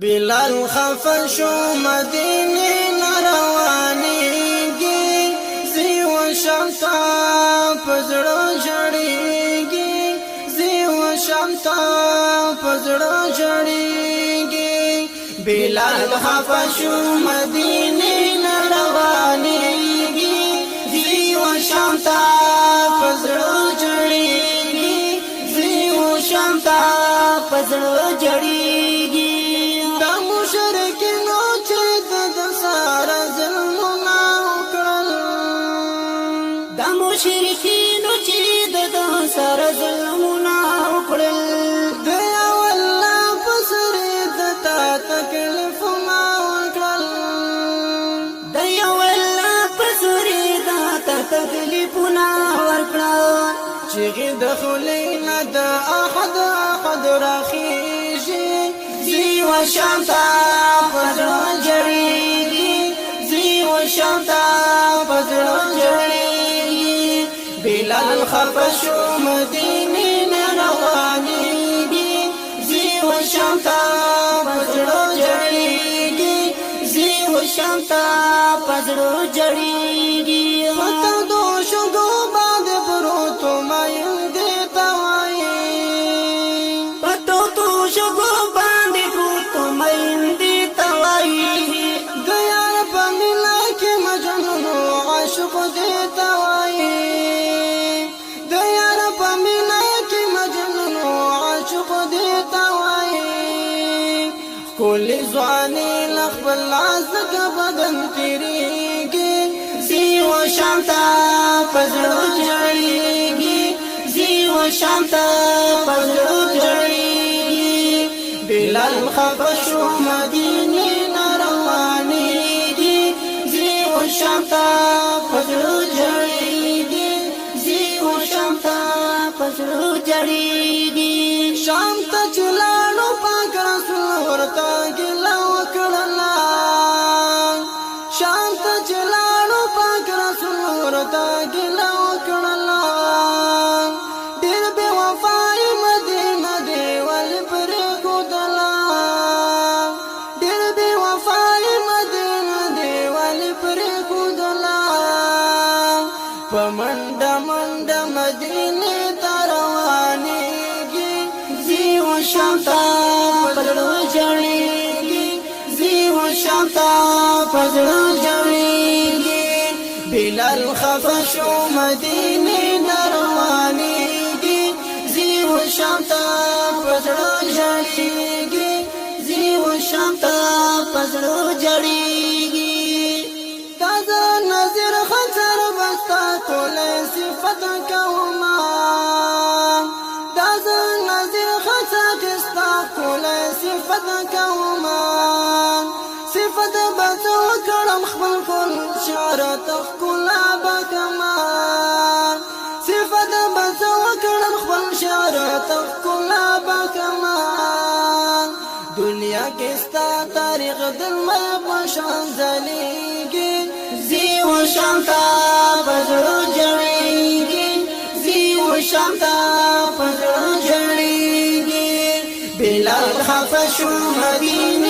بلال خفه شو مدینه نروانیږي زیو شمتا پزړو جړیږي زیو شمتا پزړو جړیږي بلال خفه شو مدینه نروانیږي زیو شمتا پزړو جړیږي زیو شمتا پزړو جړیږي مشرکینو چې د سارا ظلمونه وکړل د مشرکینو چې د سارا ظلمونه وکړل د یو الله په سره د تا تکلیفونه وکړل د یو الله په سره د تا تکلیفونه ورکړل چې د خلینا د احد راخیږي زیو شمتا پزړو جړیږي زیو شمتا پزړو جړیږي بلال خفه شو مدینه روانیږي زیو شمتا پزړو جړیږي زیو شمتا پزړو جړیږي وته دو شګو باندې پروتو مې دې توای پتو تو شګو عاشق دیتا وای د یار په مینا کې مجنون عاشق دیتا وای کول ځواني لخبل ازګ بدن تیریږي زیو شمتا پزړو جړیږي زیو شمتا پزړو جړیږي بلال خفه شو مدینه روانیږي زیو شمتا پزړو جړیږي زیو شمتا پزړو جړیږي شام ته چلانو پاک رسول ورته ګلا وکړلا شام ته چلانو پاک رسول ورته ګلا وکړلا ډېر بے وفای مدینه دی ول پر ګدلا ډېر بے وفای مدینه دی ول پر ګدلا پمنډه منډه مدینه تروانیږي زیو شمتا پزړو جړیږي زیو شمتا پزړو جړیږي بلال خفه شو مدینه روانیږي زیو شمتا پزړو جړیږي زیو شمتا پزړو جړیږي تازه نظر خطر بستا ټول صفت کوما تازه نظر خطر بستا ټول صفت کوما صفت بچو کړم خپل کول شارت کلا بکما صفت بچو کړم خپل شارت کلا بکما دنیا کې ستا تاریخ دل مې پشان ځلېږي زیو شمتا پزړو جړیږي زیو شمتا پزړو جړیږي بلال خفه شو مدینه